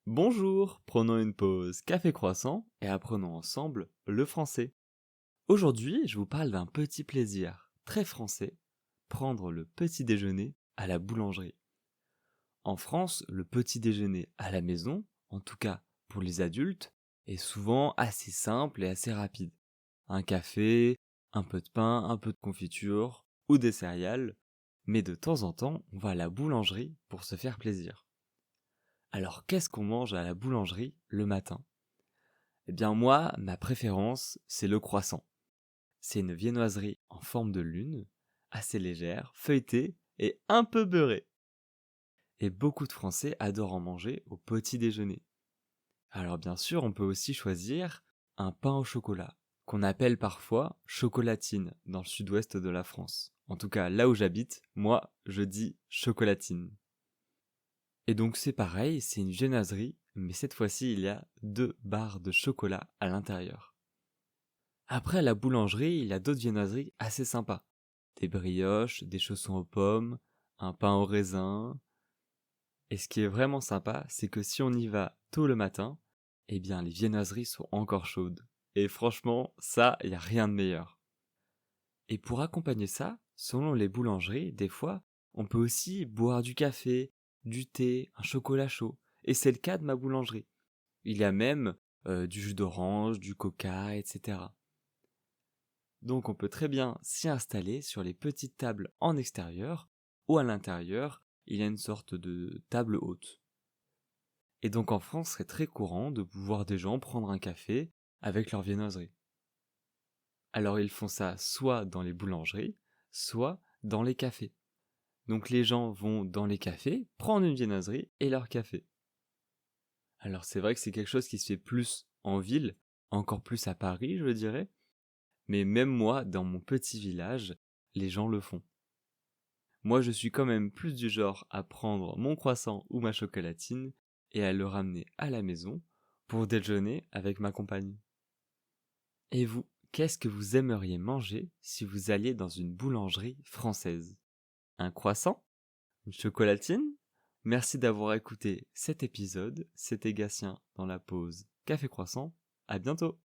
Bonjour, prenons une pause café croissant et apprenons ensemble le français. Aujourd'hui, je vous parle d'un petit plaisir très français, prendre le petit déjeuner à la boulangerie. En France, le petit déjeuner à la maison, en tout cas pour les adultes, est souvent assez simple et assez rapide. Un café, un peu de pain, un peu de confiture ou des céréales, mais de temps en temps, on va à la boulangerie pour se faire plaisir. Alors qu'est-ce qu'on mange à la boulangerie le matin? Eh bien moi, ma préférence, c'est le croissant. C'est une viennoiserie en forme de lune, assez légère, feuilletée et un peu beurrée. Et beaucoup de Français adorent en manger au petit déjeuner. Alors bien sûr, on peut aussi choisir un pain au chocolat, qu'on appelle parfois chocolatine dans le sud-ouest de la France. En tout cas, là où j'habite, moi, je dis chocolatine. Et donc c'est pareil, c'est une viennoiserie, mais cette fois-ci, il y a 2 barres de chocolat à l'intérieur. Après la boulangerie, il y a d'autres viennoiseries assez sympas. Des brioches, des chaussons aux pommes, un pain au raisin. Et ce qui est vraiment sympa, c'est que si on y va tôt le matin, eh bien les viennoiseries sont encore chaudes. Et franchement, ça, il n'y a rien de meilleur. Et pour accompagner ça, selon les boulangeries, des fois, on peut aussi boire du café, du thé, un chocolat chaud. Et c'est le cas de ma boulangerie. Il y a même du jus d'orange, du coca, etc. Donc on peut très bien s'y installer sur les petites tables en extérieur ou à l'intérieur, il y a une sorte de table haute. Et donc en France, c'est très courant de voir des gens prendre un café avec leur viennoiserie. Alors ils font ça soit dans les boulangeries, soit dans les cafés. Donc les gens vont dans les cafés prendre une viennoiserie et leur café. Alors c'est vrai que c'est quelque chose qui se fait plus en ville, encore plus à Paris, je dirais, mais même moi, dans mon petit village, les gens le font. Moi, je suis quand même plus du genre à prendre mon croissant ou ma chocolatine et à le ramener à la maison pour déjeuner avec ma compagne. Et vous, qu'est-ce que vous aimeriez manger si vous alliez dans une boulangerie française? Un croissant? Une chocolatine? Merci d'avoir écouté cet épisode. C'était Gatien dans la pause Café Croissant. À bientôt!